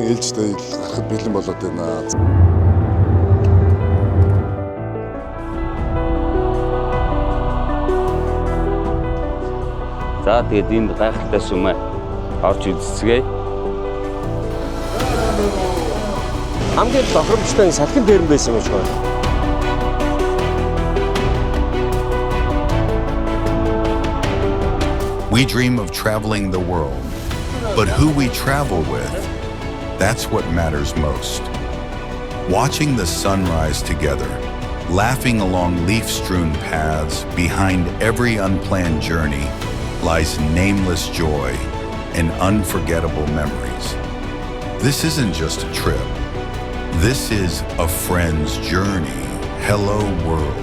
Монголын ээлжтэй гарахад бэлэн болоод байна. За тэгээд энд гайхалтай сүмээ орж үзцгээе. Хамгийн тохиромжтой салхин дээр байсан юм шиг байна. We dream of traveling the world, but who we travel with, that's what matters most. Watching the sunrise together, laughing along leaf-strewn paths, behind every unplanned journey lies nameless joy and unforgettable memories. This isn't just a trip. This is a friend's journey. Hello world.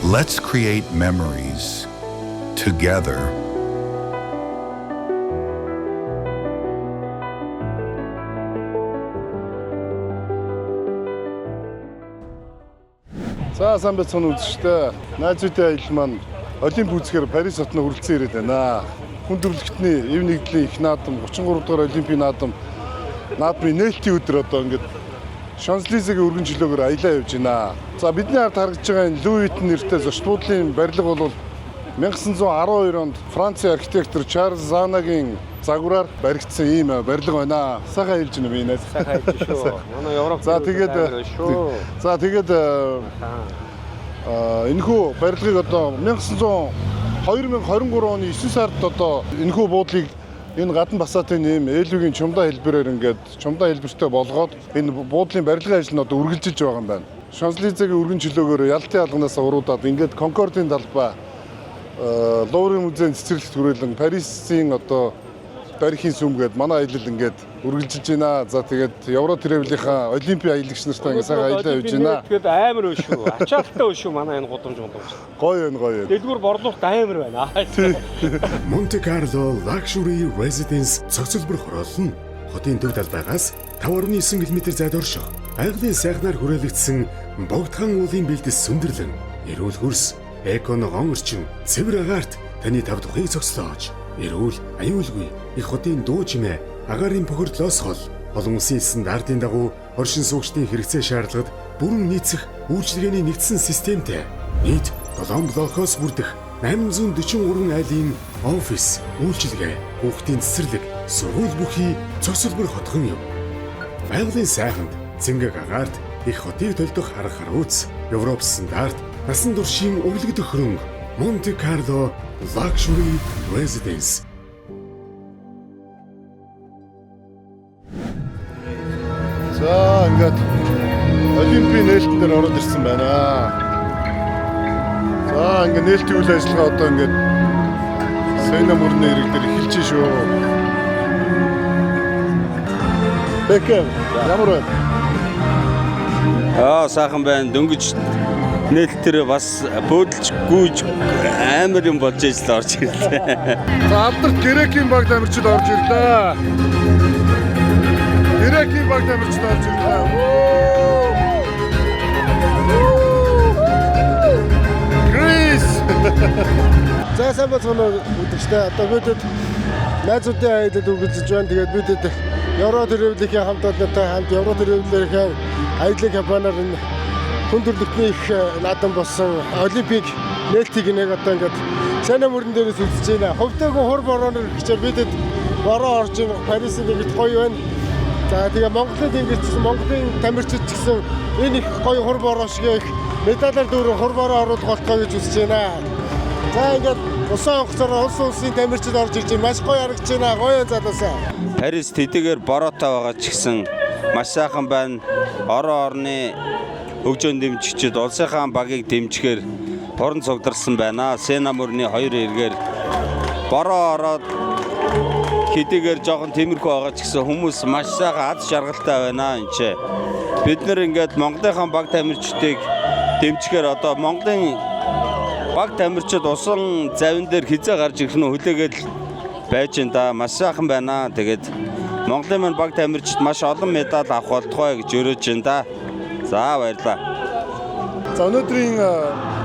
Let's create memories together. За сайн байцгаана үзэгчдээ. Найзуудын аялал маань Олимп үзэхээр Парис хотноо хүрэлцэн ирээд байна. Хүн төрөлхтний эв нэгдлийн их наадам 33 дугаар Олимпийн наадмын нээлтийн өдөр одоо ингээд Шанзелизегийн өргөн чөлөөгөөр аялаа явж байна. За бидний ард харагдж байгаа энэ Луи Виттон нэртэй зочд буудлын барилга бол 1912 онд Францын архитектор Чарльз Занагийн загвараар баригдсан ийм барилга байна. Сайхан хэлж байна би нээс. Сайхан хэлж шүү. Манай Европ. За тэгээд энэхүү барилгыг одоо 2023 оны 9 сард одоо энэхүү буудлыг энэ гадна басаатын ийм ээлүүгийн чумдаа хэлбэрээр ингээд чумдаа хэлбэртэй болгоод энэ буудлын барилгын ажил нь одоо үргэлжилж байгаа юм байна. Шанзелизегийн өргөн чөлөөгөөр ялтын алганаас уруудаад ингээд Конкордын талбай Луврын музейн цэцэрлэгт хүрээлэн Парисын одоо тарихын сүм гээд манай аялал ингээд үргэлжилж байна. За тэгээд Евро Travel-ийнхаа Олимпийн аялагч нартай ингээд сайхан аялаа явж байна. Тэгээд амар өө шүү. Ачаалттай өө шүү манай энэ гудамж. Гоё байна. Дэлгүүр борлуулалт амар байна. Monte Carlo Luxury Residence цогцлбор хороол нь хотын төв талбайгаас 5.9 км зайд орших. Айглын сайхнаар хүрээлэгдсэн богдхан уулын бэлдэс сүндэрлэн эрүүл хөрс, эконогон орчин, цэвэр агаарт таны тав тухыг цогцлоож эрүүл, аюулгүй их хотын дуу чимээ агаарын бохирдлоос хол олон улсын стандартын дагуу оршин суугчдын хэрэгцээ шаардлагад бүрэн нийцэх үйлчилгээний нэгдсэн системтэй нийт 7 блокоос бүрдэх 843 айлын офис, үйлчилгээ, хүүхдийн цэцэрлэг, сургууль бүхий цогцлбор хотхон юм. Байгалийн сайханд цэнгэг агаарт их хотыг төлдөх арга харууц, Европ стандарт насан туршийн өвлөгдөх хөрөнгө Monte Carlo Luxury Residence. За ингээд Олимпийн нээлтэн дээр ороод ирсэн байна. За ингээд нээлтийн үйл ажиллагаа одоо ингээд Сена мөрний ирэг дээр эхэлж шүү. Бэкэм ямар байна? Сайхан байна. Дөнгөж нээлтээр бас бөөдөлж гүйж амар юм болж ижил орж ирлээ. За алдарт Грекийн баг дамжид орж ирлээ. Грекийн баг дамжид орж ирлээ. Грис. За сайн бацгаана үзэгчдээ. Одоо бидэд найзуудын аялалд үргэлжлэж байна. Тэгээд бидэд Евро Travel-ийн хамт олонтой хамт Евро Travel-ийн аялал компаниар энэ хүн төрөлхтний их наадам болсон Олимпик нээлтийг нэг одоо ингээд Сена мөрөн дээрээс үзэж байна. Ховдоогүй хур борооны хичээл бидэд бороо орж ийн Парисын нэгт гоё байна. За тэгээ Монголын тэнгэрчсэн Монголын тамирчид ч гэсэн энэ их гоё хур бороо шиг их медалаар дүүрэн хур бороо оруулах болтгоо гэж үзэж байна. За ингээд усан онгоцоор улсын тамирчид орж ирж байна. Маш гоё харагдаж байна. Гоё залуусаа. Парис тэдгээр бороотой байгаа ч гэсэн маш сайхан байна. Орны хөгжөөнд дэмжигчид улсынхаа багийг дэмжихээр хорон цогдорсон байна. Сена мөрний хоёр эргээр бороо ороод хэдийгээр жоохон тиймэрхүү байгаа ч гэсэн хүмүүс маш сайхан аз жаргалтай байна энэ ч. Бид нэр ингээд Монголынхаа баг тамирчдыг дэмжихээр одоо Монголын баг тамирчид усан завин дээр хизээ гарч ирэх нь хүлээгээд байж энэ да маш сайхан байна. Тэгээд Монголын маань баг тамирчид маш олон медаль авах болтугай гэж өрөөж байна да. За баярлалаа. За өнөөдрийн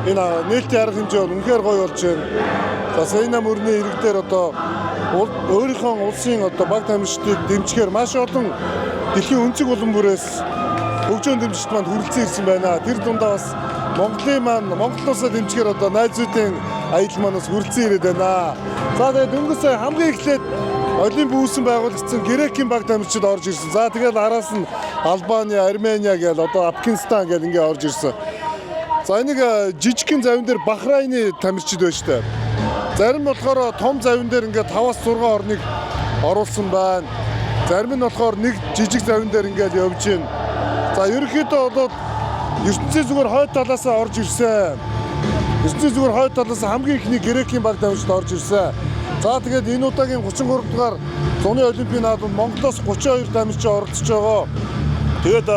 энэ нээлтийн арга хэмжээ үнэхээр гоё болж байна. За Сена мөрний ирэг дээр одоо өөрийнхөө улсын одоо баг тамирчдыг дэмжихээр маш олон дэлхийн өнцөг улам бүрээс хөгжөөн дэмжигчд манд хүрэлцэн ирсэн байна. Тэр дундаа бас Монгол улсаа дэмжихээр одоо найзуудын аялал манаас хүрэлцэн ирээд байна. За тэгээд өнгөрсөн хамгийн эхлээд Олимп үүсгэн байгуулагдсан Грекийн баг тамирчид орж ирсэн. За тэгээд араас нь Албани, Армения гээл одоо Афганистан гээл ингээ орж ирсэн. За энийг жижигхэн завин дээр Бахрайны тамирчид байна штэ. Зарим нь болохоор том завин дээр ингээ 5-6 орныг оруулсан байна. Зарим нь болохоор нэг жижиг завин дээр ингээл явж байна. За ерөнхийдөө бол ертөнцийн зүгээр хойд талаасаа орж ирсэн. ертөнцийн зүгээр хойд талаас хамгийн ихний Грекийн баг тамирчид орж ирсэн. За тэгээд энэ удаагийн 33 дугаар зуны олимпийн наадамд Монголоос 32 тамирчин оролцож байгаа. Тэгээд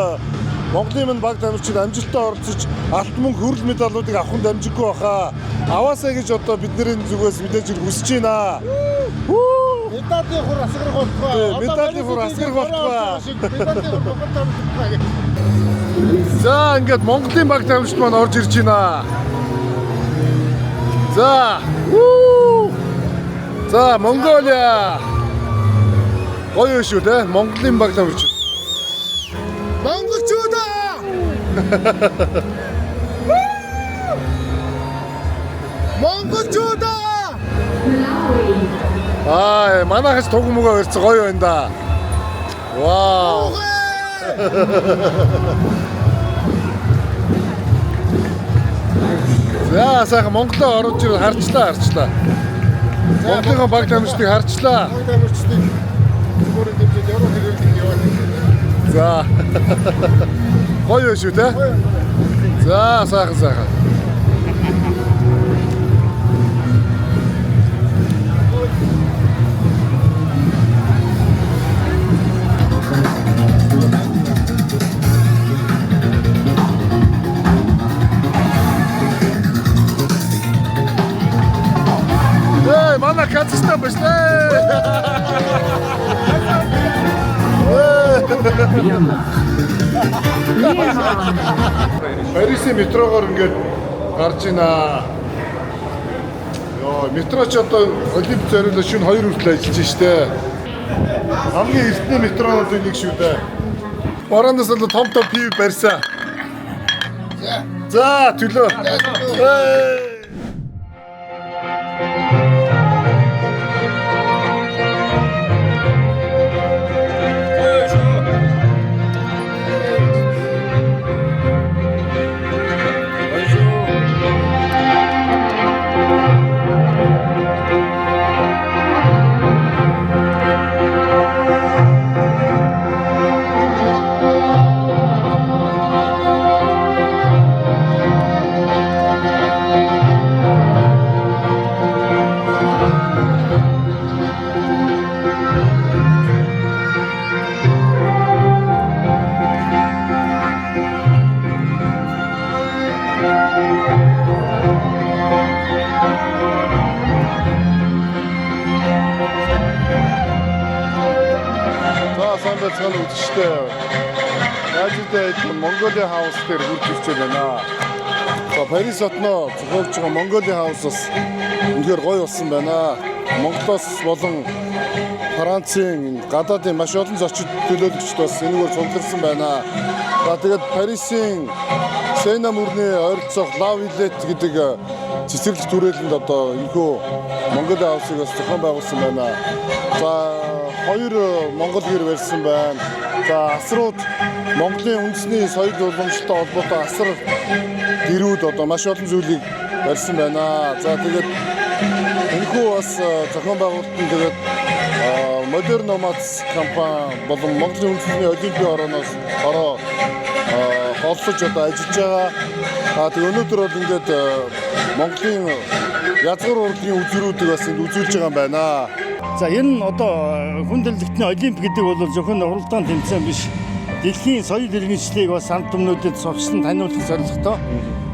Монголын баг тамирчид амжилттай оролцож алтан мөнгө хүрэл медалуудыг авахын дамжиггүй баха. Аваасаа гэж одоо бидний зүгээс мэдээж хүсэж байна. Медалийн хур асгарах болтгоо. Медалийн хур асгарах болтгоо. За ингээд Монголын баг тамирчид маань орж ирж байна. За Монголиа. Гоё шүү дээ. Монголын баг тамирчид. Монголчуудаа. Монголчуудаа. Манайхаас туг мөгөө өрц гоё байна да. Вау. За сайхан Монголоо орж ирэл харчлаа. Монголын баг тамирчдыг харчлаа. Баг тамирчдыг зүгээр дэмжиж явах хэрэгтэй яваад. За. Гоё шүү те. За сайхан. Манай Казахстан биш нэ. Парисын метрогоор ингээд гарч ийна. Метро ч одоо Олимп зориулж шөнө 2 хүртэл ажиллаж штэ. Хамгийн эртний метронуудын нэг шүү дээ. Бараанаас л том пив барьсан. За төлөө. Сайн үзчихтэй. Найзуудтай Монголын хаус дээр хүрч ирж байна. За Парис хотноо зохиолж байгаа Монголын хаусаас үнэхээр гоё болсон байна. Монголоос болон Францын гадаадын маш олон зочид төлөөлөгчд бас энэгээр цугларсан байна. За тэгээд Парисын Сена мөрний ойролцоох Лав Вилет гэдэг цэцэрлэг түрээлэнд одоо энэхүү Монголын хаусыг бас зохион байгуулсан байна. За 2 Монгол гэр барьсан байна. За асрууд Монголын үндэсний соёл уламжлалтай холбоотой асар гэрүүд одоо маш олон зүйлийг барьсан байна. За тэгээд энэхүү бас зохион байгуулалтын тэгээд Modern Nomads компани болон Монголын үндэсний олимпийн ороо холлож одоо ажиллаж байгаа. Тэгээд өнөөдөр бол ингээд Монголын язгуур урлагийн үзүүрүүдийг бас үзүүлж байгаа юм байна. За энэ нь одоо хүн төрөлхтний олимп гэдэг бол зөвхөн уралдаан тэмцээн биш. Дэлхийн соёл иргэншлийг бас хамт хүмүүдэд сурсан таниулах зорилготой.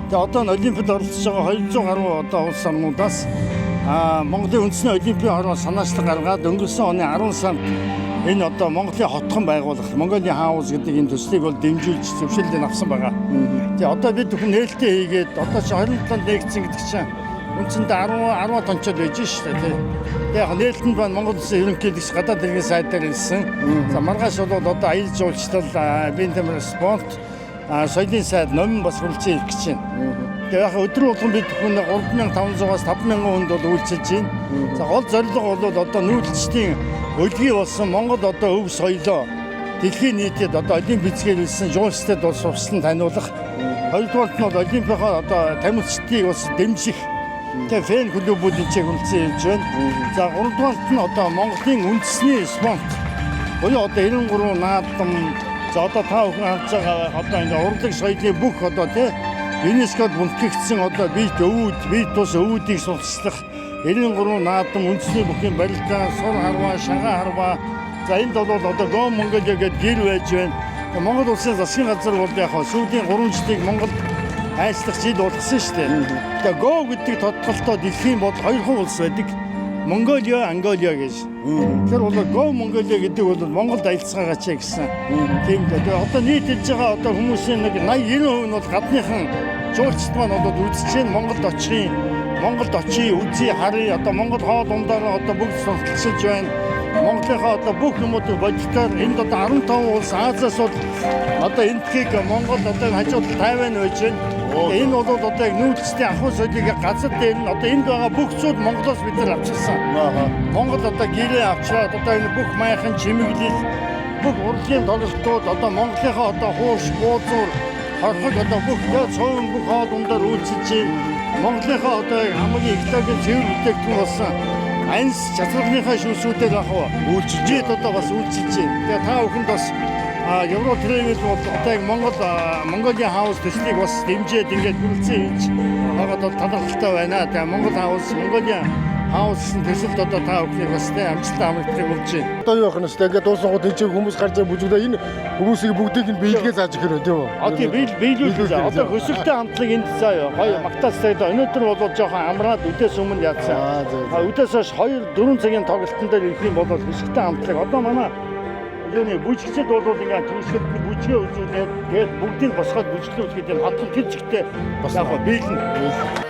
Тэгээ одоо нь олимпиад оролцож байгаа 200 гаруй одоо улс орнуудаас Монголын үндэсний олимпийн хорвоо санаачлаг гаргаад өнгөрсөн оны 10 сард энэ одоо Монголын хотхон байгуулах Монголын хаус гэдэг энэ төслийг бол дэмжүүлж зөвшөөрлийг авсан байгаа. Тэгээ одоо бид бүхэн нээлттэй хийгээд одоо ч 27-нд нэгдсэн гэдэг чинь үндсэндээ 10 тончод байж шүү дээ. Тэгээ яг нээлтэнд байна Монгол Улсын ерөнхийлөгч гадаад иргэн сайдаар хэлсэн. За маргааш бол одоо аял жуулчлал, биеийн тамир спорт, соёлын сайд номин бас хүрэлцэн ирэх гэж байна. Тэгээ яг өдөр болгон бид хүн 3500-аас 5000 хүнд бол үйлчилж байна. За гол зорилго бол одоо нүүдэлчдийн өлгий болсон Монгол одоо өв соёлоо дэлхийн нийтэд одоо олимпик бичгээр жуулчдад бол сурчлан таниулах. Хоёрдугаарт нь бол олимпийнхаа одоо тамирчдыг бас дэмжих. Тэгээ фэн клубүүдийн чиг үлдсэн явж байна. За гуравдугаарт нь одоо Монголын үндэсний спорт. Буюу одоо 93 наадам. За одоо та бүхэн харж байгаа одоо ингээ урлаг соёлын бүх одоо тий ЮНЕСКОд бүртгэгдсэн одоо бие тус өвүүдийг сурчлах 93 наадам үндэсний бүхний барилдаа, сур харваа, шагаан харваа. За энд бол одоо Go Mongolia гэдэг гэр байж байна. Монгол улсын засгийн газар бол яг сүүлийн 3 жилийн Монгол хайслах жил болгосон шүү дээ. Тэгээ Go гэдэг тодголтоо дэлхийн бол 2 улс байдаг. Монголиа, Анголиа гэж. Тэр бол Go Mongolia гэдэг бол Монголд аялцгаагач гэсэн. Тийм дээ. Одоо нийтэлж байгаа одоо хүмүүсийн нэг 80-90% нь бол гадныхан жуулчд маань одоо үзэж байна. Монголд очие, үзье, харъя. Одоо Монгол хоол ундаараа одоо бүгд сурталчилж байна. Монголынхаа одоо бүх юмуудыг бодитоор энд одоо 15 улс Азиас бол одоо эндхийг Монгол одоо хажууд Тайвань байж байна. Энэ бол одоо яг нүүдэлчдийн ахуй соёлыг газар дээр нь одоо энд байгаа бүх зүйл Монголоос бид нар авчирсан. Монгол одоо гэрээ авчираад одоо энэ бүх маяхан чимэглэл бүх урлагийн тоглолтууд одоо Монголынхаа одоо хууш, бууцуур, хорхог одоо бүх цөөн бүх хоол ундаар үйлчилж байна. Монголынхаа одоо хамгийн экологийн цэвэр бүтээгдэхүүн болсон анс чацралынхаа шүүсүүдээр яг үйлчилж одоо бас үйлчилж байна. Тэгээ та бүхэнд бас Евро Travel бол одоо яг Mongolia House төслийг бас дэмжиж ингээд хүрэлцэн хийж байгаад бол талархалтай байна. Тэгээ Монгол House, Mongolia House-ын төсөлд одоо та бүхнийг бас амжилттай амралтыг хүлж байна. Одоо юу яах нь вэ? Ингээд дуусангууд энэ хүмүүс гарч байгаа бүжиглээ энэ хүмүүсийг бүгдийг нь биелгээ зааж өгөх нь тийм үү? Тийм биелүүлж одоо хөсөлтөй хамтлаг энд заяа гоё магтаалтай. Өнөөдөр бол жоохон амраад үдээс өмнө яатсан. Үдээс хойш 2-4 цагийн тоглолтын дээр ирэх юм бол хөсөлтөй хамтлаг. Одоо манай юуны бүжигчд бол ингээд төсөлт бүжгээ үзүүлээд тэгээд бүгдийг босгоод бүжиглүүлэхэд энэ хатлаг тэр чигтээ бас яг биелнэ.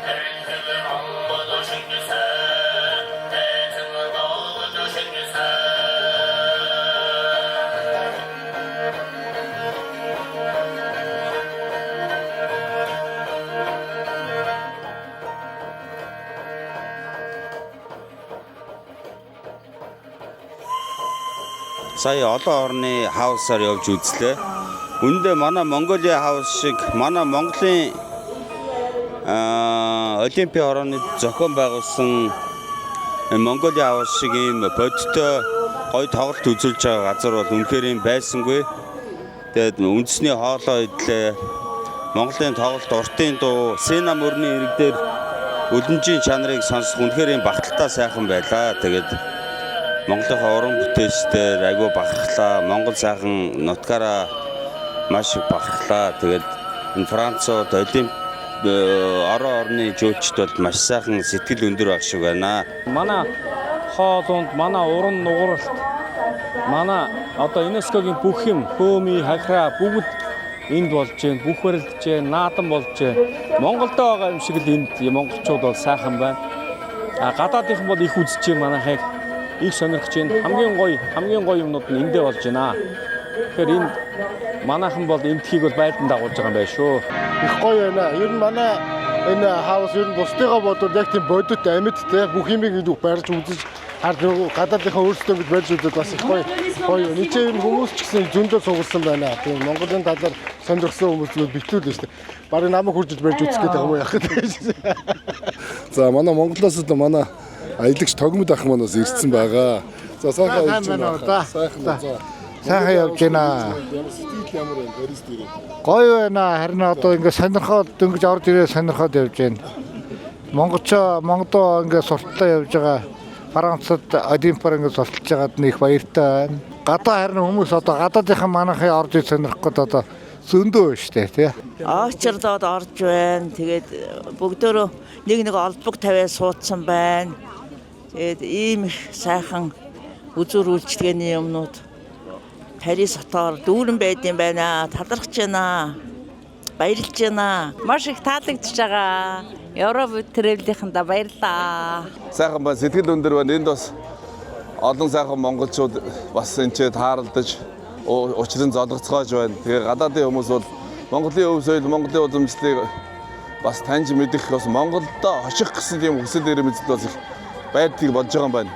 Сая олон орны хаусаар явж үзлээ. Үндэ манай Mongolia House шиг манай Монголын Олимпийн орооны зохион байгуулсан Mongolia House шиг ийм бодиттой гоё тоглолт үзүүлж байгаа газар бол үнэхээр юм байсангүй. Тэгээд үндэсний хоолоо идлээ. Монголын тоглолт, уртын дуу, Сена мөрний ирэг дээр үлэнжийн чанарыг сонсох үнэхээр юм багталтай сайхан байлаа. Тэгээд Монголынхаа уран бүтээлчдээр айгүй бахархлаа. Монгол сайхан нутгаараа маш их бахархлаа. Тэгээд энэ Францууд орон орны жуулчд бол маш сайхан сэтгэл өндөр байх шиг байна. Манай хоол унд, манай уран нугаралт, манай одоо ЮНЕСКОгийн бүх юм, хөөми, хахра бүгд энд болж байна. Бүх барилдж байна, наадам болж байна. Монголд байгаа юм шиг л энд монголчууд бол сайхан байна. Гадаадынхан бол их үзэж байна манайхыг. Их сонирхож байна. Хамгийн гоё юмнууд нь эндээ болж байна. Тэгэхээр энд манайхан бол эндхийг бол байлдан дагуулж байгаа юм байна шүү. Их гоё байна. Ер нь манай энэ хаус ер нь бусдыгаа бодвол яг тийм бодит амьд те бүх юмыг ингэ барьж үзэж гадаадынхаа өөрсдөө ингэж барьж үзээд бас их гоё. Нийцээ ер нь хүмүүс ч гэсэн зөндөө сугалсан байна. Тийм Монголын талаар сонирхсан хүмүүс л битүүл шүү дээ. Барыг намайг хурж барьж үзэх гэдэг юм уу яах вэ? За манай Монголоос л манай аялагч тогмод ах манаас ирсэн байгаа. За сайхан явж байна. Сайхан явж байна. Сэтгэл ямар байна Парис дээр? Гоё байна. Харин одоо ингээд сонирхоод дөнгөж орж ирээ сонирхоод явж байна. Монголоо ингээд сурталчилаа явж байгаа. Францад Олимпиар ингээд сурталчилж байгаад нэг баяртай байна. Гадаа харин хүмүүс одоо гадаадынхан манайхыг орж ир сонирхох гээд одоо зөндөө шүү дээ тий. Очрдод орж байна. Тэгээд бүгдөө нэг олбог тавиад суудсан байна. Тэгээд ийм их сайхан үзүр үйлчлэгээний юмнууд Парис хотоор дүүрэн байдсан байна. Талархаж байна. Баярлж байна. Маш их таалагдж байгаа. Европ трэвлийнхэнда баярлаа. Сайхан ба сэтгэл өндөр байна. Энд бас олон сайхан монголчууд бас энэ тааралдаж учрын золгоцгоож байна. Тэгээ гадаадын хүмүүс бол Монголын өв соёл, Монголын уламжлалыг бас таньж мэдэх бас Монголдо хоших гэсэн тийм хүсэл эрмэлзэл бас их байдгийг бодож байгаа юм байна.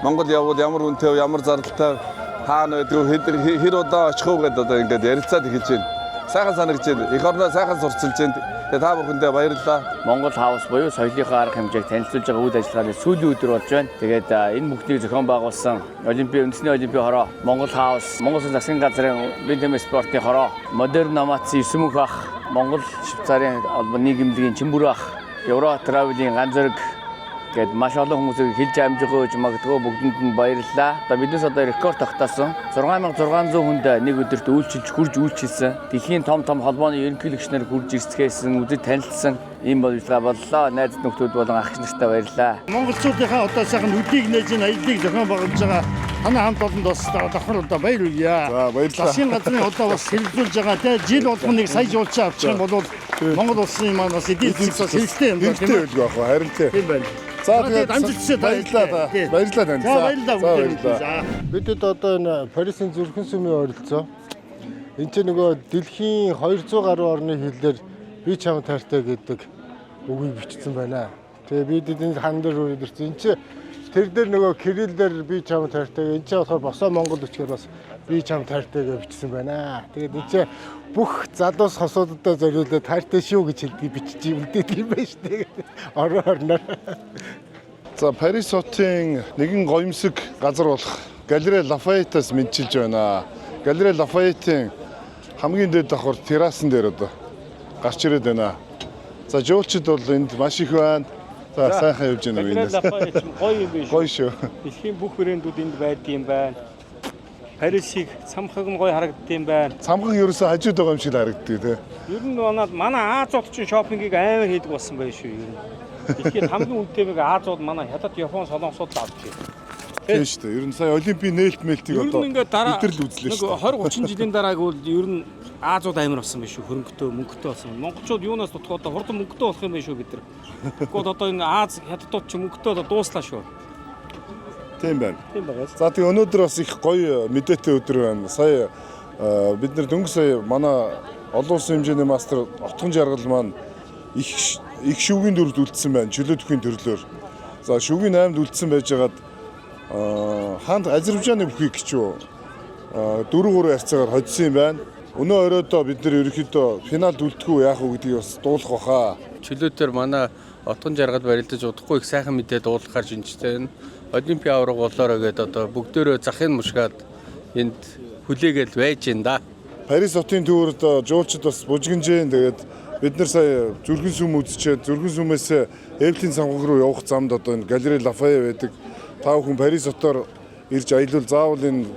Монгол явбал ямар үнэтэй, ямар зардалтай хаана байдгийг хэр удаа очих уу гэдээ одоо ингээд ярилцаад эхэлж байна. Сайхан санагдаж байна. Эх орноо сайхан сурцалж байна. Тэгээ та бүхэндээ баярлалаа. Монгол хаус буюу соёлынхоо арга хэмжээг танилцуулж байгаа үйл ажиллагааны сүүлийн өдөр болж байна. Тэгээд энэ бүхнийг зохион байгуулсан үндэсний олимпийн хороо, Монгол хаус, Монгол засгийн газрын бие дээмийн спортын хороо, модерн номац 9 мөнх ах, Монгол Швейцарын албан нийгэмлэгийн Чимбүр ах, Евро Travel-ийн ганц зэрэг гээд маш олон хүмүүсийг хэлж амжих өгж магадгүй бүгдэнд нь баярлалаа. Одоо биднес одоо рекорд тогтоосон 6600 хүнд нэг өдөрт хурж үйлчилсэн. Дэлхийн том холбооны ерөнхийлөгчнөр хурж ирцгээсэн, үзэж танилцсан ийм бодлого боллоо. Найз нөхдүүд болон ах нартай баярлалаа. Монголчуудынхаа одоо сайхан өдийг нээж аяллыг зохион байгуулж байгаа танай хамт олонд бас давхар одоо баяр хүргье. За баярлалаа. Засгийн газрын одоо бас хэрэгжүүлж байгаа. Тэгээ жил болгоныг сая жуулчаа авчих юм бол Монгол улсын маань бас эдийн засаг хэрэгтэй юм байна. Хэрэгтэй үлгүй ах харин тийм байна. За тэгээд амжилттай баярлалаа. Баярлалаа танд. За баярлалаа. Бидэд одоо энэ Парисын зүрхэн сүмийн ойролцоо. Энд чинь нөгөө дэлхийн 200 гаруй орны хэлээр би чам таартай гэдэг үгийг бичсэн байна. Тэгээ бидэд энэ хан дээр үргэлжлүүлсэн. Энд чинь тэр дээр нөгөө кириллээр би чам таартай. Энд чинь болохоор босоо монгол үчгээр бас би чам таартай гэж бичсэн байна. Тэгээд энд чинь бүх залуус хосуудад зориулаад таартай шүү гэж хэлдэг бичиж үлдээд юм байна шүү дээ. Ороор. За Парис хотын нэгэн гоёмсог газар болох Галерей Лафайетаас мэдчилж байна. Галерей Лафайетийн хамгийн дээд давхар террасан дээр одоо гарч ирээд байна. За жуулчид бол энд маш их байна. За сайхан явж байна Галерей Лафайет гоё юм биш. Гоё шүү. Дэлхийн бүх брэндүүд энд байдаг юм байна. Парисыг самхаг нь гоё харагддаг юм байна. Самхан ерөөсөө хажууд байгаа юм шиг харагддаг тий. Ер нь манай Азууд чинь шопингийг амар хийдэг болсон байх шүү ер нь. Дэлхийн хамгийн үнэтэйг Азууд манай хятад, Япон, Солонгосууд авч байна. Тийм шүү дээ. Ер нь сая олимпийн нээлтмэлтийг одоо бидрэл үзлээ шүү дээ. 20-30 жилийн дарааг бол ер нь Азууд амар болсон байх шүү. Хөрөнгөтэй, мөнгөтэй болсон. Монголчууд юунаас дутгаад хурдан мөнгөтэй болох юм байх шүү бид нар. Гэхдээ одоо энэ Аз, хятадууд ч мөнгөтэй одоо дууслаа шүү. Тийм байна. Тийм байна. За тэгээ өнөөдөр бас их гоё мэдээтэй өдөр байна. Сая бид нар дөнгөж сая манай олон улсын хэмжээний мастер отгон жаргал маань их шүүгийн дүрд үлдсэн байна. Чөлөөтөхийн төрлөөр. За шүүгийн 8-д үлдсэн байжгаад хаанд Азербайджаны бүхийг гिचүү 4-3 харьцаагаар хоцсон юм байна. Өнөө оройдоо бид нар ерөнхийдөө финалд үлдэхгүй яах вэ гэдгийг бас дуулах баха. Чөлөөтөр манай отгон жаргал барилдаж удахгүй их сайхан мэдээ дуулахаар шинжтэй. Олимпийн авраг болоороо гэдэг одоо бүгдөө захын мушгаад энд хүлээгээл байж энэ да. Парис хотын төвөрд жуулчид бас бужигнжээ. Тэгээд бид нар сая зүрхэн сүм үзчихэд зүрхэн сүмээс Эвлийн цамхаг руу явах замд одоо энэ Галерей Лафайет байдаг. Та бүхэн Парис хотоор ирж аялал заавал энэ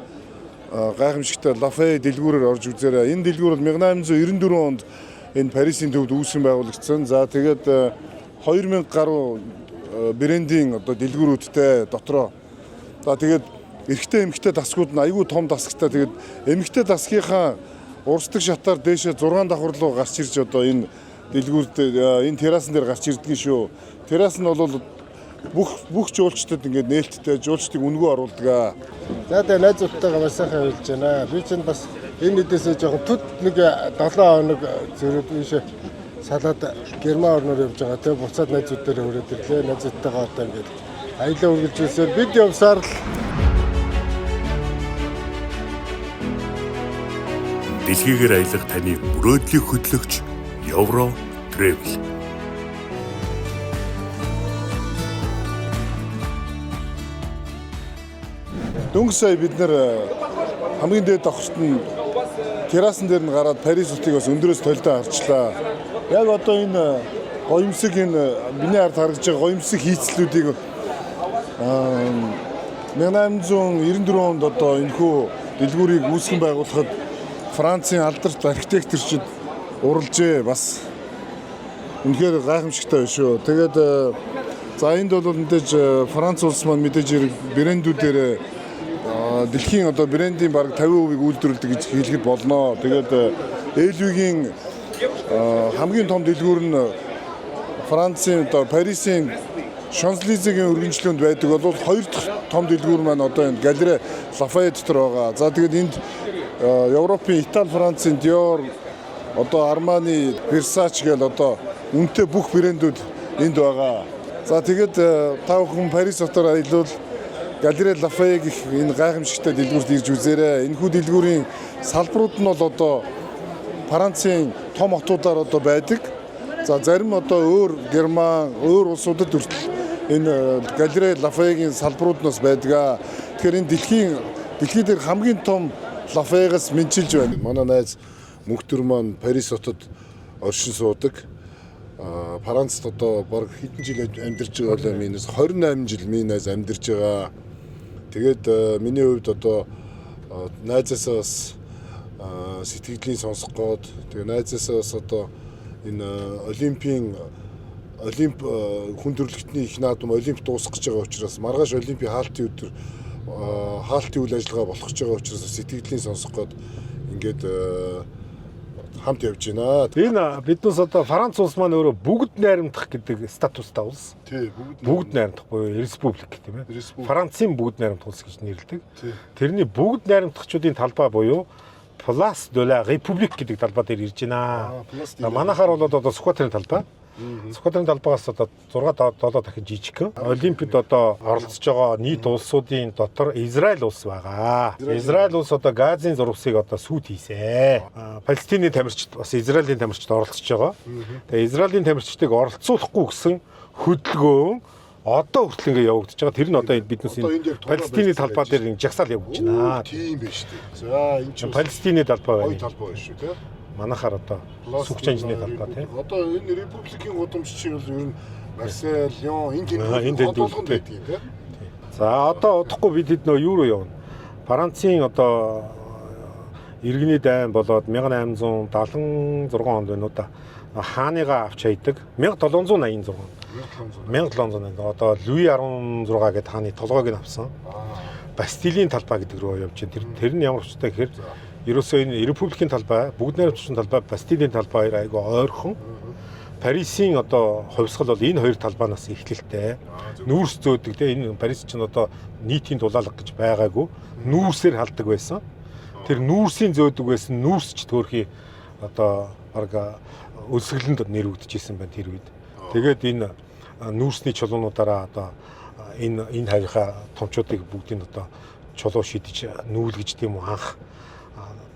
гайхамшигтай Лафайет дэлгүүрээр орж үзээрэй. Энэ дэлгүүр бол 1894 онд энэ Парисын төвд үүсгэн байгуулагдсан. За тэгээд 2000 гаруй брендийн одоо дэлгүүрүүдтэй дотроо. За тэгээд эрэгтэй эмэгтэй дасгууд нь айгүй том дасгтай. Тэгээд эмэгтэй дасгийнхаа урсдаг шатаар дээшээ 6 давхар руу гарч ирж одоо энэ дэлгүүрд энэ террасан дээр гарч ирдэг шүү. Террас нь бол бүх жуулчдад ингээд нээлттэй жуулчдыг үнгөө оруулдаг. За тэгээ найзуудтайгаа маш сайхан явж байна. Би чинь бас энэ нэдээсээ жоохон төд нэг 7 хоног зэрэг ийшээ салаад Герман орноор явж байгаа. Тэгээ буцаад найзууд дээр хүрээд ирлээ. Найзуудтайгаа одоо ингээд аялал үргэлжлүүлсээр бид явсаар л Дэлхийгээр аялах таны мөрөөдлийг хөтлөгч Евро Travel. Дөнгөж сая бид нэр хамгийн дээд давхарт нь террасан дээр нь гараад Парис хотыг бас өндөрөөс толдоо харчлаа. Яг одоо энэ гоёмсог энэ миний ард харагдж байгаа гоёмсог хийцлүүдийг 1894 онд одоо энэхүү дэлгүүрийг үүсгэн байгуулахад Францын алдарт архитекторчид уралжээ. Бас үнэхээр гайхамшигтай байна шүү. Тэгээд за энд бол мэдээж Франц улс маань мэдээж брэндүүдээр дэлхийн одоо брендийн бараг 50% үйлдвэрлэдэг гэж хэлэхэд болно. Тэгээд LV-гийн хамгийн том дэлгүүр нь Францын одоо Парисын Шанзелизегийн өргөнчлөнд байдаг бол 2 дахь том дэлгүүр маань одоо энэ Галерей Лафайет дотор байгаа. За тэгээд энд Европын Итали, Францын Dior, одоо Armani, Versace гэл одоо үнэтэй бүх брэндүүд энд байгаа. За тэгээд та бүхэн Парис дотор аялал Галерей Лафайет гэх энэ гайхамшигтай дэлгүүрт ирж үзээрэй. Энэхүү дэлгүүрийн салбарууд нь бол одоо Францын том хотуудаар одоо байдаг. За зарим одоо өөр Герман, өөр улсуудад хүртэл энэ Галерей Лафайетгийн салбарууднаас байдаг. Тэгэхээр энэ дэлхийд дээр хамгийн том Лафайетгаас мэдчилж байна. Манай найз мөнхтөр маань Парис хотод оршин суудаг. Францад одоо баг хэдэн жил амьдарч байгаа юм минус 28 жил миний найз амьдарч байгаа. Тэгээд миний хувьд одоо найзаасаа сэтгэлийн сонсох гээд тэгээ найзаасаа одоо энэ олимп хүндрэлтний их наадам олимп дуусгах гэж байгаа учраас маргааш олимпийн хаалтын өдөр хаалтын үйл ажиллагаа болох гэж байгаа учраас сэтгэлийн сонсох гээд ингээд хамт явж байна. Энэ биднээс одоо Франц улс маань өөрөө бүгд найрамдах гэдэг статустай улс. Тий, бүгд найрамдах буюу республик тийм ээ. Францын бүгд найрамдах улс гэж нэрлэдэг. Тэрний бүгд найрамдагчдын талбай буюу Place de la République гэдэг талбай дээр ирж байна. Манайхаар бол одоо Сүхбаатарын талбай. Сүхбаатарын талбайгаас одоо 6-7 дахин жижиг. Олимпиад одоо оролцож байгаа нийт улсуудын дотор Израиль улс байгаа. Израиль улс одоо Газын зурвсыг одоо сүйт хийсэн. Палестины тамирчид бас Израилийн тамирчид оролцож байгаа. Тэгээ Израилийн тамирчдыг оролцуулахгүй гэсэн хөдөлгөөн одоо хүртэл ингэ явагдаж байгаа. Тэр нь одоо биднээс энэ Палестины талбай дээр жагсаал явагдаж байна. Тийм биш үү. За энэ чинь Палестины талбай байна. Талбай байна шүү тий. Манайхаар одоо Сүхчанжны талбай тий. Одоо энэ републикийн гудамжчин бол ер нь Марсель, Лион, энэ болгонд байдаг тий. За одоо удахгүй бид хэд нөө юу руу явна? Францын одоо иргэний дайн болоод 1876 онд байна уу да. Хааныгаа авч хайдаг 1786 1780 одоо Луи 16 гэдэг хааны толгойг нь авсан. Бастилийн талбай гэдэг рүү явж байна. Тэр нь ямар ч үстэй гэхээр ерөөсөө энэ републикийн талбай, бүгд найрамдагчдын талбай, Бастилийн талбай хоёр айгүй ойрхон. Парисын одоо хувьсгал бол энэ хоёр талбайнаас эхлэлтэй. Нүүрс зөөдөг те энэ Парис ч одоо нийтийн дулаалга гэж байгаагүй. Нүүрсээр халдаг байсан. Тэр нүүрсийн зөөдөг байсан нүүрсч төөрхий одоо барга өсгөлөнд нэрвэгдэжсэн байна тэр үед. Тэгээд энэ нүүрсний чулуунуудаараа одоо энэ хавийнхаа томчуудыг бүгдийг одоо чулуу шидэж нүүлгэж тийм үү анх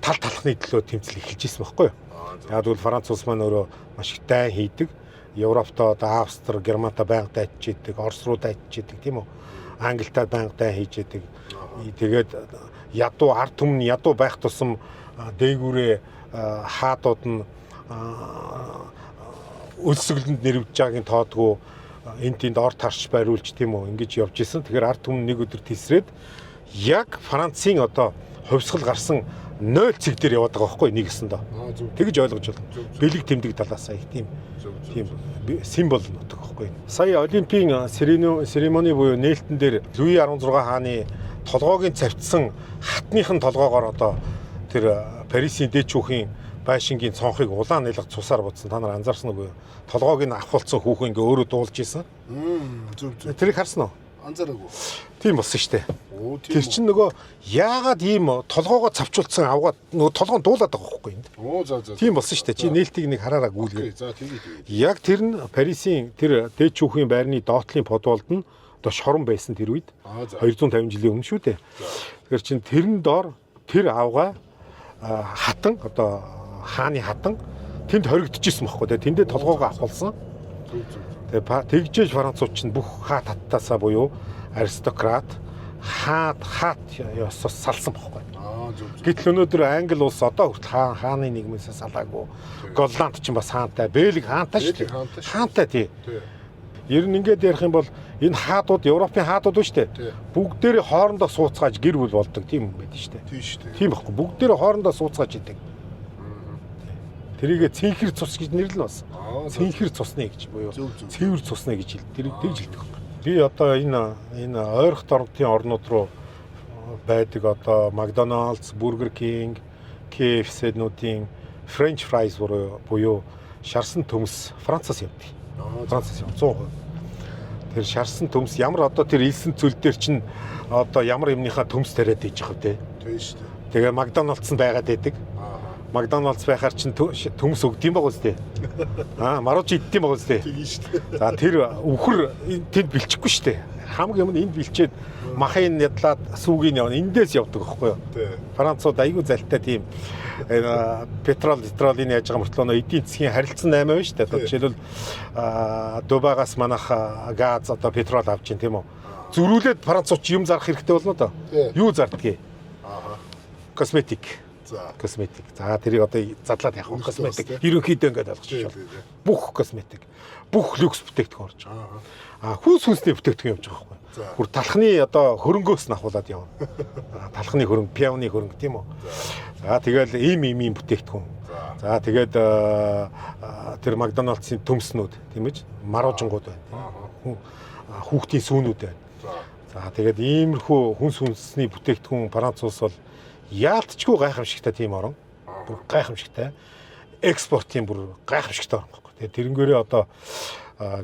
тал талхны төлөө тэмцэл эхэлж ирсэн байхгүй юу. Яг бол Франц улс маань өөрөө маш их дайн хийдэг. Европтой одоо Австри, Германтай байнга дайчиж идэг, Орос руу дайчиж идэг тийм үү. Англитай байнга дайн хийж идэг. Тэгээд ядуу ард түмний ядуу байх тусам дээгүүрээ хаадууд нь өлсгөлөнд нэрвж байгаагийн тоодгүй энэ тэнд ор тарч байруулж тийм үү ингэж явж исэн. Тэгэхээр ард түмэн нэг өдөр тесрээд яг Францын одоо хувьсгал гарсан 0 цэг дээр яваад байгаа байхгүй нэгэсэндээ. Тэгж ойлгож байна. Бэлэг тэмдэг талаас их тийм символ нутаг байхгүй. Сая Олимпийн церемони буюу нээлтэн дээр Луи 16 хааны толгойг цавцсан хатныхын толгоогоор одоо тэр Парисын дээд шүүхийн байшингийн цонхыг улаан нэлэг цусаар бодсон. Та нар анзаарсан уу? Толгойг нь авахулсан хүүхэн ингээ өөрөө дуулж исэн. Тэрийг харсан уу? Анзаараагүй. Тийм болсон штэ. Тэр чинь нөгөө яагаад ийм толгоогоо цавчулсан авгаад нөгөө толгоон дуулаад байгаа байхгүй энд. Тийм болсон штэ. Чи нээлтийг нэг хараараа гүйлгээ. За тэгээд. Яг тэр нь Парисын тэр дээд шүүхийн байрны доотлын подволд нь одоо шорон байсан тэр үед 250 жилийн өмнө шүү дээ. Тэгэхээр чин тэрэн доор тэр авгаа хатан одоо хааны хатан тэнд хоригдчихсэн байхгүй те тэндээ толгоогоо авахулсан. Тэгээ тэгжээж Францууд чинь бүх хаат хаттаасаа буюу аристократ хаат ёсоос салсан байхгүй. Гэтэл өнөөдөр Англи улс одоо хүртэл хааны нийгмээс салаагүй. Голланд ч бас хаантай, Бельги хаантай шүү дээ. Хаантай тий. Ер нь ингээд ярих юм бол энэ хаадууд Европын хаадууд ба штэ. Бүгдээрээ хоорондоо сууцгааж гэр бүл болдог тийм юм байдаг штэ. Тийм байхгүй. Бүгдээрээ хоорондоо сууцгааж идэг. Тэрийгэ цэнхэр цус гэж нэрлэн бас. Цэнхэр цусны гэж буюу цэвэр цусны гэж тэрийг тэгж хэлдэг байна. Би одоо энэ ойрхон дорнотын орнууд руу байдаг одоо McDonald's, Burger King, KFC-нуудын French fries буюу шарсан төмс Францаас явдаг. Францаас 100%. Тэр шарсан төмс ямар одоо тэр илсэн цөл дээр чинь одоо ямар юмныхаа төмс тариад иж байгаа вэ? Тийм шүү дээ. Тэгээ Макдоналдс нь байгаад байдаг. Макдоналдс байхаар чинь төмс өгдөм байгаа үстэй. Марууч иддэм байгаа үстэй. Тийм шүү дээ. За тэр өвхөр тэнд бэлчихгүй шүү дээ. Хамгийн өмнө энд бэлчээд махын ядлаад сүүгийн явна. Эндээс явдаг байхгүй юу? Францууд айгүй залтай тийм петролын яаж байгаа мөртлөө эдийн засгийн харилцан 8% шүү дээ. Одоо жишээлбэл Дубайгаас манайх газ одоо петрол авч чинь тийм үү? Зөрүүлээд Францууд юм зарах хэрэгтэй болно доо. Юу зардгийг? Косметик. За. Косметик. За тэрийг одоо задлаад явах косметик. Ерөнхийдөө ингээд ойлгочих. Бүх косметик. Бүх люкс бүтээгдэхүүн орж байгаа. Хүнс хүнсний бүтээгдэхүүн явж байгаа байхгүй. Бүр талхны одоо хөрөнгөөс нь ахуулаад явна. Талхны хөрөнгө, пиавны хөрөнгө тийм үү. За тэгэл ийм бүтээгдэхүүн. За тэгээд тэр Макдоналдсын төмснүүд тийм ээ маруужингууд байна. Хүүхдийн сүүнүүд байна. За тэгээд иймэрхүү хүнс хүнсний бүтээгдэхүүн Франц улс бол яалтчгүй гайхамшигтай тийм орон. Бүр гайхамшигтай. Экспортын бүр гайхамшигтай орон байхгүй. Тэгээд тэрнгээрээ одоо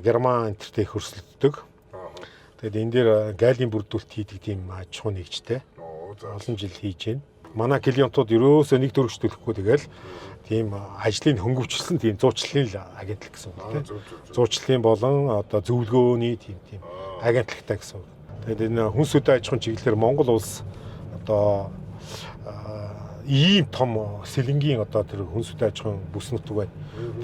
Герман энтертэй хөрсөлддөг. Тэгээд энэ дээр гайлын бүрдүүлэлт хийдэг тийм аж ахуй нэгжтэй. Олон жил хийж байна. Манай клиентууд ерөөсөө нэг төгрөгч төлөхгүй тэгэл тийм ажлыг хөнгөвчлсөн тийм зуучлалын агентлаг гэсэн үг тийм. Зуучлалын болон одоо зөвлөгөөний тийм агентлагтай гэсэн үг. Тэгээд энэ хүнс үдэ аж ахуйн чиглэлээр Монгол улс одоо ийм том сэлэнгийн одоо тэр хүнс үдэ аж ахуйн бүснэтг байна.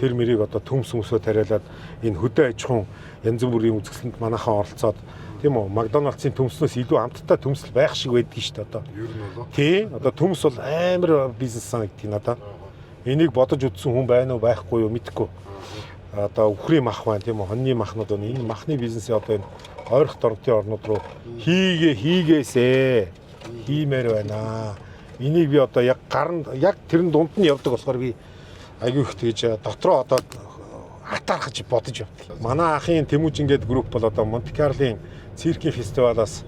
Тэр мөрийг одоо төмс өмсөө тариалаад энэ хөдөө аж ахуйн янз бүрийн үзэсгэлэнт манайхаа оролцоод тийм үү Макдоналдсын төмснөөс илүү амттай төмсөл байх шиг байдгийг шүү дээ одоо. Ер нь болоо. Тийм одоо төмс бол амар бизнес санагдтыг надад. Энийг бодож үзсэн хүн байна уу байхгүй юу мэдэхгүй. Одоо үхрийн мах байна тийм үү хоньны махнууд байна. Энэ махны бизнесээ одоо энэ ойрох дорнотын орнууд руу хийгээсээ хиймээр байна. Энийг би одоо яг тэрэн дунд нь явдаг болохоор би айгүй их тэгж дотроо одоо атаархаж бодож явдаг. Манай ахын Тэмүүжин гэдэг групп бол одоо Монте Карлын циркийн фестивалаас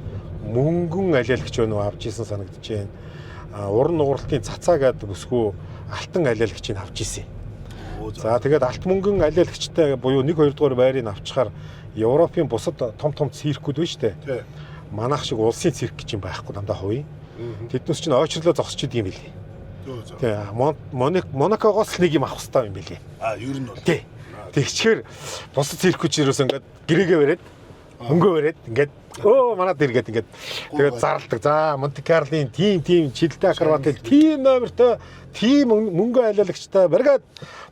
мөнгөн алиалагч байна уу авч исэн санагдаж байна. Уран нугралтын цацаа гэдэг бүсгүй алтан алиалагчийг авч исэн. За тэгээд алт мөнгөн алиалагчтай буюу 1-2 дугаар байрыг авчихаар Европын бусад том циркүүд байна шүү дээ. Манайх шиг улсын цирк гэж юм байхгүй дандаа хувийн. Тэднээс чинь ойчрлоо зогсож идэг юм билий. Тэгээ Монакогоос нэг юм авах хэрэгтэй юм билий. Ер нь бол. Тий. Тэгчээр бусад циркүүч ерөөс ингээд гэрээгээ бариад мөнгөө бариад ингээд манад иргээд ингээд тэгээд зарладаг. За Монте Карлын тийм чилтэй акробатын тийм номертой тийм мөнгө айлуулагчтай бариад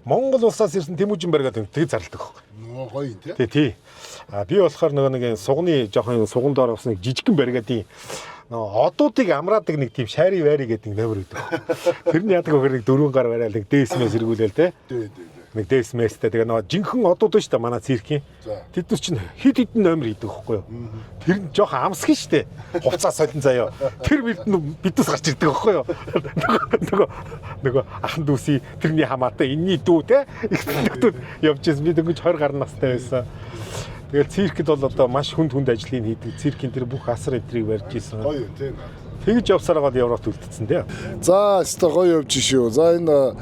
Монгол улсаас ирсэн Тэмүүжин бариад тэгээд зарладаг. Гоё юм тий. Тий. Би болохоор нэг сугны жоохон суган доор бас нэг жижигхэн бариад одуудыг амраадаг нэг тийм шари вайри гэдэг нэг номер өгдөг. Тэр нь яадаг вөхөр нэг 4 гар барайл нэг ДСМ-с эргүүлээл те. Нэг ДСМ-стэй тэгээ жинхэнэ одууд шүү дээ манай циркийн. Тэд нар чинь хид хидэн номер хийдэг байхгүй юу? Тэр нь жоохон амсгэн шүү дээ. Хувцас солин заяа. Тэр биднээс гарч ирдэг байхгүй юу? Нөгөө ахан дүүсий тэрний хамаатай энэний дүү те. Ихтүүд явж байсан. Би дөнгөж 20 гаруй настай байсан. Тэгээд циркэд бол одоо маш хүнд ажлыг хийдэг. Циркийн тэр бүх асар эдрийг барьж ийсэн. Гоё юм тийм. Тэгж явсараад Европт үлдсэн дээ. За, өстой гоё явж шүү. За энэ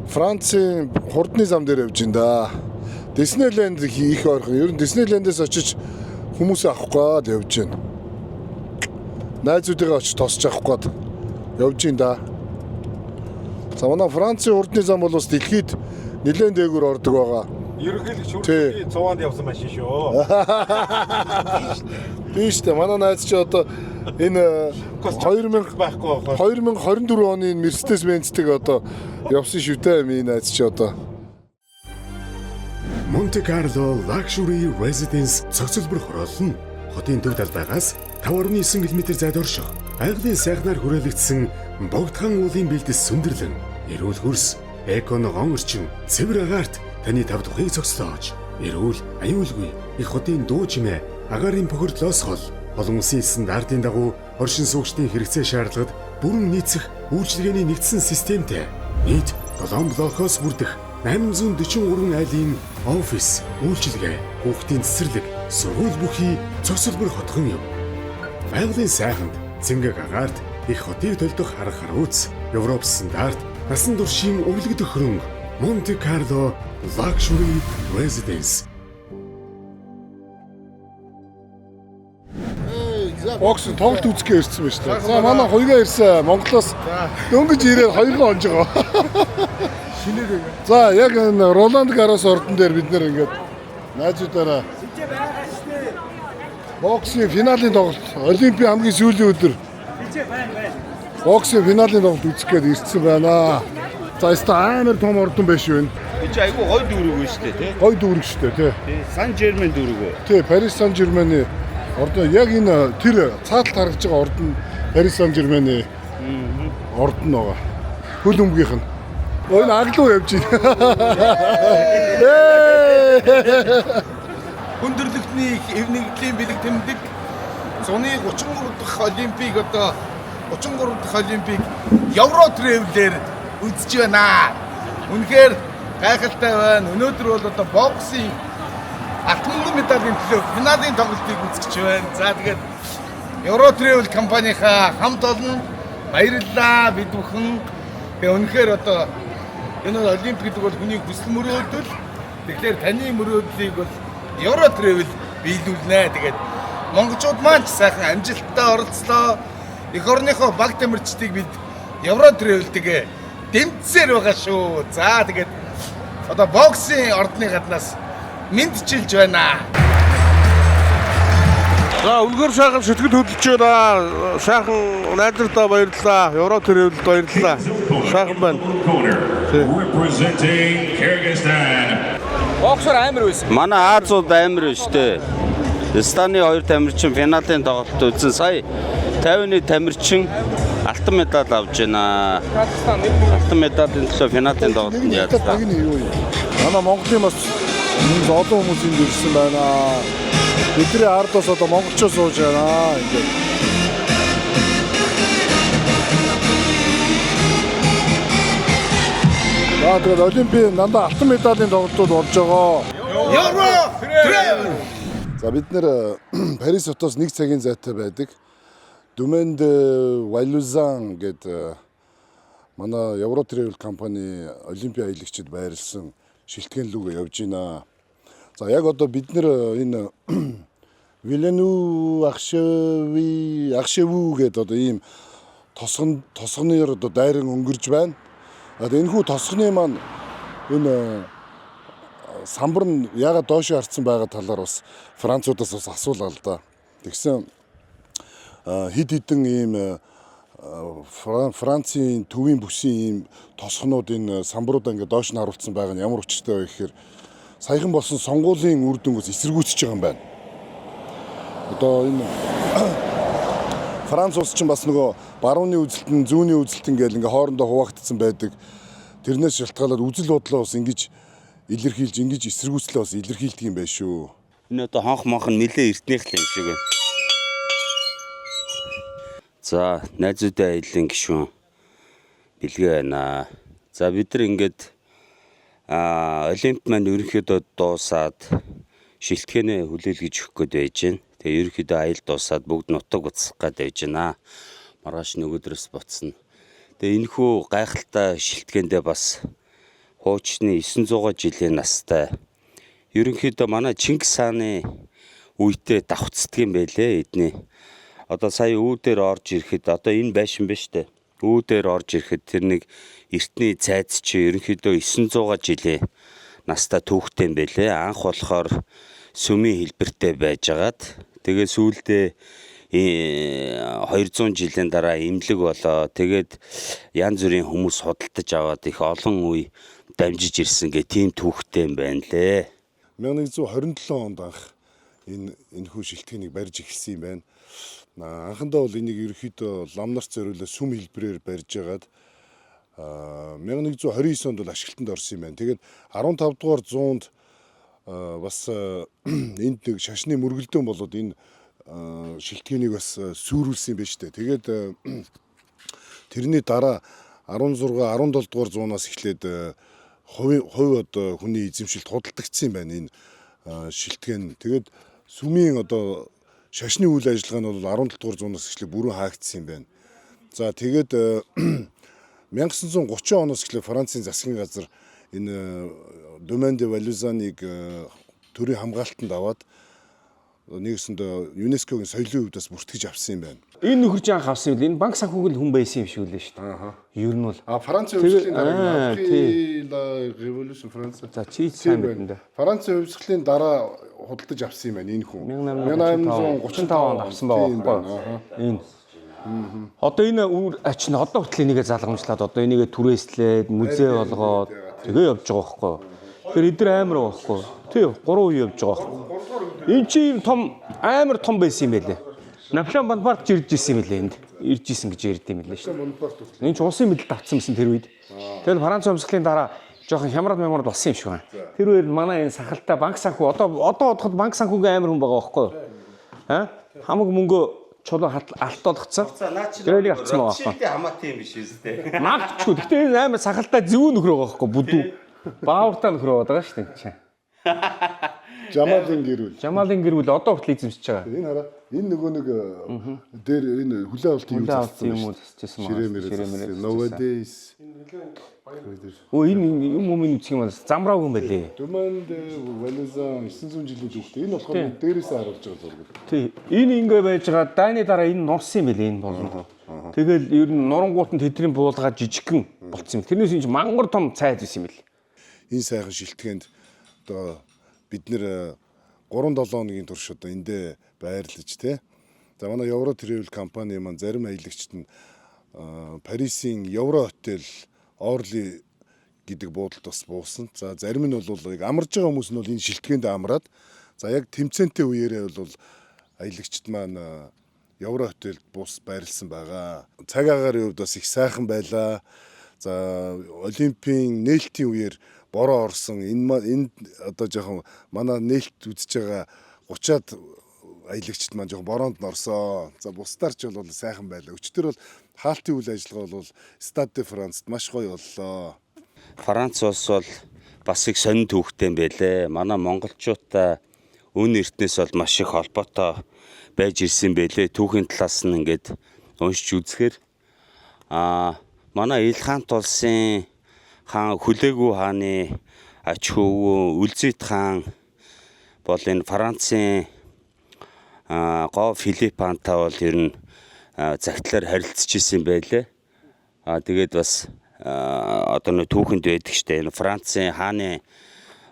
Францын хурдны зам дээр явж ин да. Диснейленд их ойрхон. Ер нь Диснейлендээс очиж хүмүүсээ авах гээд явж байна. Найзуудыгаа очиж тосч авах гээд явж ин да. За манай Францын хурдны зам бол бас дэлхийд нэлээд дээгүүр ордог байгаа. Ерөнхийлөгч хурдны 100-анд явсан машин шүү. Биш дээ. Манай найз чи одоо энэ 2000 байхгүй 2024 оны Mercedes-Benz-тэй одоо явсан шүү дээ миний найз чи одоо. Monte Carlo Luxury Residence цогцлбор хороолно. Хотын төв талбайгаас 5.9 км зайд орших. Айглын сайхнаар хүрээлэгдсэн богдхан уулын бэлдэс сүндэрлэн, эрүүл хөрс, эконогон орчин, цэвэр агаарт таны тав тухыг зогслоож, эрүүл, аюулгүй, их хотын дуу чимээ, агаарын бохирдлоос хол, олон улсын стандартын дагуу оршин суугчдын хэрэгцээ шаардлагад бүрэн нийцэх үйлчилгээний нэгдсэн системтэй нийт 7 блокоос бүрдэх 843 айлын офис, үйлчилгээ, хүүхдийн цэцэрлэг, сургууль бүхий цогцлбор хотхон юм. Байгалийн сайханд цэнгэг агаарт их хотыг төлдөх арга харууц, Европ стандарт, насан туршийн өвлөгдөх хөрөнгө Monte Carlo Luxury Residence. Бокс тоглолт үзэхээ ирсэн байна шүү дээ. За манай хоёроо ирсэн. Монголоос дөнгөж ирээд хоёроо онж байгаа. Шинээр. За яг энэ Роланд Гарос ордон дээр бид нэр ингээд найзуудаараа боксийн финалийн тоглолт, Олимпийн хамгийн сүүлийн өдөр боксийн финалийн тоглолт үзэх гээд ирсэн байна. За амар том ордон биш үү? Чи айгүй гой дүүрэг үү шүү дээ, тий? Гой дүүрэг шүү дээ, тий. Сан Жермен дүүрэг үү? Тий, Парис Сан-Жермэний ордон яг энэ тэр цааталт харагдж байгаа ордон Парис Сан-Жермэний ордон байгаа. Хөл өмгийнх нь. Энэ аглуу явж байна. Хүндрэлтний эвнэгдлийн бэлэг тэмдэг зуны 33 дахь Олимпийг одоо 33 дахь Олимпийг Евро Travel-ээр үзэж байна. Үнэхээр гайхалтай байна. Өнөөдөр бол одоо боксing алтан медалийн төлөө финалийн тоглолтыг үзэж байна. За тэгээд Евро Travel компанийнхаа хамт олон баярлалаа бид бүхэн. Тэгээ үнэхээр одоо энэ Олимп гэдэг бол хүний хүсэл мөрөөдөл. Тэгэхээр таны мөрөөдлийг бол Евро Travel биелүүлнэ. Тэгээд монголчууд маань ч сайхан амжилттай оролцлоо. Эх орныхоо баг тамирчдыг бид Евро Travel-тэйгээ дэмжсээр байгаа шүү. За тэгээд одоо боксing ордны гаднаас мэдчилж байна. За үлгэр сайхан сэтгэл хөдлөж байна. Сайхан найдвартаа баярлалаа. Евро Travel-д баярлалаа. Сайхан байна. Боксер амар байсан. Манай Азууд амар шүү дээ. Станы хоёр тамирчин финалийн тоглолт үзсэн. Сая 50-ны тамирчин алтан медаль авч байна. Алтан медалийн төлөө финалийн тоглолтод яадлаа. Манай Монголын бас олон хүмүүс энд ирсэн байна. Бидний ардаас одоо монголчууд сууж байна. Ингээд. Тэгээд Олимпийн дандаа алтан медалийн тоглолтууд болж байгаа. Евро Travel. За бид нэр Парис хотоос 1 цагийн зайтай байдаг. Дүмэнд Валюзан гэдэг манай Евро Travel компани Олимпийн аялагчид байрлсан шилтгэн лүг явж байна. За яг одоо бид нэр энэ Вилену Ахшеву гэдэг одоо ийм тосгоноор одоо дайран өнгөрж байна. Энэхүү тосгоны маань энэ самбар нь яагаад доош харцсан байгаа талаар бас Француудаас бас асуулаа л да. Тэгсэн хид хідэн ийм Францын төвийн бүсийн ийм тосгонууд энэ самбаруудаа ингээд доош нь харуулсан байгаа нь ямар учиртай вэ гэхээр саяхан болсон сонгуулийн үр дүнгээс эсэргүүцэж байгаа юм байна. Одоо энэ Франц улс чинь бас нөгөө барууны үзэлтэн, зүүнний үзэлтэн гэл ингээ хоорондоо хуваагдсан байдаг. Тэрнээс шалтгаалаад үзэл бодлоо бас ингэж илэрхийлж, ингэж эсэргүүцлээ бас илэрхийлдэг юм байна шүү. Энэ одоо хонх монх нь нэлээ эртнийх л юм шиг байна. За, найзуудын аялын гишүүн бэлгээ байна. За, бид нар ингээд Олимп маань ерөнхийдөө дуусаад шилтгэнээ хүлээлгэж өгөх гээд байж байна. Тэгээ ерөнхийдөө аял дуусаад бүгд нутаг буцах гээд байж байна. Маргааш нөгөөдрөөс буцна. Тэгээ энэхүү гайхалтай шилтгэндээ бас хуучны 900 жилийн настай ерөнхийдөө манай Чингис хааны үедээ давхцдаг юм байлээ эдний. Одоо сая үүдээр орж ирэхэд одоо энэ байшин биш үү? Үүдээр орж ирэхэд тэр нэг эртний цайз чи ерөнхийдөө 900 жилийн настай түүхтэй юм байлээ. Анх болохоор сүмийн хэлбэртэй байжгаад тэгээ сүүлдээ 200 жилийн дараа имлэг болоо. Тэгээд янз бүрийн хүмүүс худалдаж аваад их олон үе дамжиж ирсэн гэх тийм түүхтэй юм байна лээ. 1927 онд анх энэхүү шилтгэнийг барьж эхэлсэн юм байна. Анхандаа бол энийг ерөөхдөө лам нарт зориулаад сүм хэлбэрээр барьж агаад 1929 онд бол ашиглалтанд орсон юм байна. Тэгээд 15 дугаар зуунд бас энд нэг шашны мөргөлдөөн болоод энэ шилтгэнийг бас сүрүүлсэн юм байна шүү дээ. Тэгээд тэрний дараа 16 17 дугаар зуунаас эхлээд хувь одоо хүний эзэмшилт худалдагдсан юм байна энэ шилтгэн. Тэгээд сүмийн одоо шашны үйл ажиллагаа нь бол 17 дугаар зуунаас эхлээд бүрэн хаагдсан юм байна. За тэгээд 1930 оноос эхлээд Францын засгийн газар энэ Domaine de Valuzanыг төрийн хамгаалтанд аваад Нэгсэндээ ЮНЕСКОгийн соёлын хувьд бас бүртгэж авсан юм байна. Энэ нөхөрж анх авсан юм. Энэ банк санхүүг л хүн байсан юм шиг үлээ шүү дээ. Ер нь бол Францын хувьсгалийн дараа Revolution France. За чи сайн байна. Францын хувьсгалийн дараа худалдаж авсан юм байна энэ хүн. 1835 онд авсан байгаа байхгүй. Энэ. Одоо энэ ач нь одоо хүртэл энийгээ залгамжлаад одоо энийгээ түрээслээд музей болгоод тэгээ явж байгаа байхгүй. Тэгэхээр эдгээр амар байхгүй. Тий 3 үе явж байгаа байхгүй. Энэ чи юм том амар том байсан юм байлээ. Наполеон Бонапарт ирж ирсэн юм байлээ энд. Ирж ирсэн гэж ярьд юм байлээ шүү. Энэ ч улсын мэдэл татсан юмсэн тэр үед. Тэгэл Франц өмсгөлийн дараа жоохон хямрал болсон юм шиг байна. Тэр үеэр манай энэ сахалтай банк санхүү одоо бодоход банк санхүүгийн амар хүн байгаа байхгүй. Хамаг мөнгө чулуу алтуулгацсан. Тэрийг авцсан байгаа байхгүй. Хамаатай юм биш үстэй. Магтчгүй. Гэхдээ энэ амар сахалтай зөв нөхөр байгаа байхгүй. Бүдүү. Баавартай нөхөр байгаа шүү дээ. Жамалын гэрүүл одоо хүртэл эзэмшиж байгаа. Энэ хараа энэ нөгөө нэг дээр энэ хүлээ авалтын юу зассан юм уу засчихсан маа. Nowadays. Энэ юм үзэх юм бол замраагүй юм байлээ. Дүмэнд Валезан 900 жилийн түүхтэй. Энэ болохоор дээрээсээ харуулж байгаа зураг. Тий. Энэ ингэ байж байгаа дайны дараа энэ нурсан юм байлээ энэ болно. Тэгэл ер нь нурангуут нь тэдний буулгаа жижигхэн болцсон юм. Тэрнээс энэ мангар том цайд байсан юм бэл. Энэ сайхан шилтгэнд одоо бид нэр 3-7 хоногийн турш одоо эндээ байрлаж тий. За манай Евро Travel компани маань зарим аялагчид нь Парисын Евро хотел Орли гэдэг буудалд бас буусан. За зарим нь бол яг амарж байгаа хүмүүс нь бол энэ шилтгэнд амраад за яг тэмцээнтэй үеэрээ бол аялагчид маань Евро хотелд бус байрлсан байгаа. Цаг агаарын хувьд бас их сайхан байлаа. За Олимпийн нээлтийн үеэр бороо орсон. Энэ одоо жоохон манай нээлт үзэж байгаа 30-аад аялагчид маань жоохон бороонд норсоо. За бусдаар ч бол сайхан байлаа. Өчтөр бол хаалтын үйл ажиллагаа бол Stade de France маш гоё боллоо. Франц улс бол бас их сонин түүхтэй юм байлээ. Манай монголчуудаа өн эртнээс бол маш их холбоотой байж ирсэн байлээ. Түүхийн талаас нь ингээд уншиж үзэхээр манай Илхант улсын хаан Хүлээгүү хааны ач хөвгөө Үлзийт хаан бол энэ Францын гоо Филипп хаантай бол ер нь загтлаар харилцаж исэн байлээ. Тэгээд бас одоо нөө түүхэнд байдаг штэ энэ Францын хааны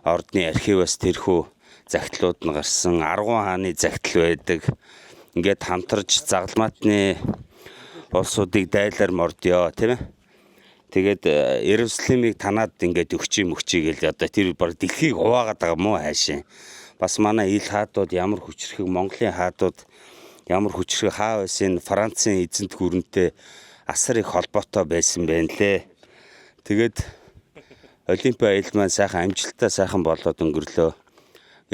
ордны архиваас тэрхүү загтлууд нь гарсан 10 хааны загтал байдаг. Ингээд хамтарч загалмаатны улсуудыг дайлаар мордё тийм ээ. Тэгээд Иерусалимыг танаад ингээд өгчий гэл одоо тэр баг дэлхийг хуваагаад байгаа мó хайшин. Бас манай ил хаадууд ямар хүчрхэг Монголын хаадууд ямар хүчрхэг хаа байсан Францын эзэнт гүрэнтэй асар их холбоотой байсан байна лээ. Тэгээд Олимпийн аялал маань сайхан амжилттай сайхан болоод өнгөрлөө.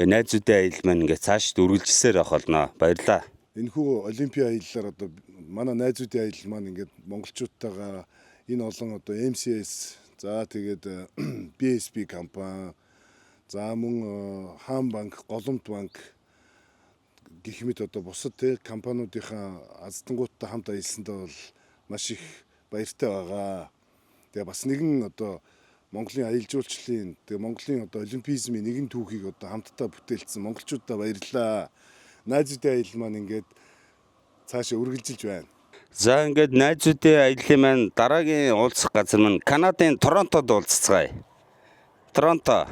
Гэ найзуудын аялал маань ингээд цааш дөрвөлжсээр авах болно. Баярлаа. Энэхүү Олимпийн аяллаар одоо манай найзуудын аялал маань ингээд монголчуудтайгаа энэ олон одоо MCS за тэгээд BSB компани за мөн Хаан банк, Голомт банк гэх мэт одоо бусад те компаниудынхаа аздангуудтай хамт аялсандаа бол маш их баяртай байгаа. Тэгээ бас нэгэн одоо Монголын аялал жуулчлалын тэгээ Монголын одоо олимпизмын нэгэн түүхийг одоо хамтдаа бүтээлсэн монголчуудаа баярлалаа. Найзуудын аялал маань ингээд цаашаа үргэлжилж байна. За ингээд найзуудын аяллаа маань дараагийн уулзах газар маань Канадын Торонтод уулзцгаая. Торонто.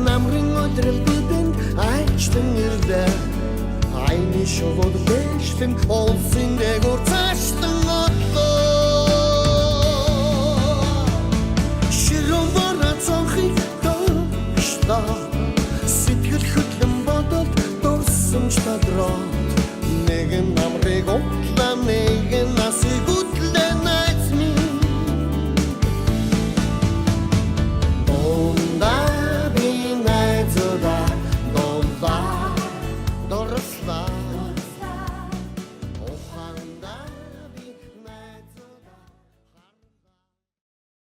Намрын өдрөл бүдэн айчтэн ирдэ Айны шовод бэштэн олсын дэгүр цай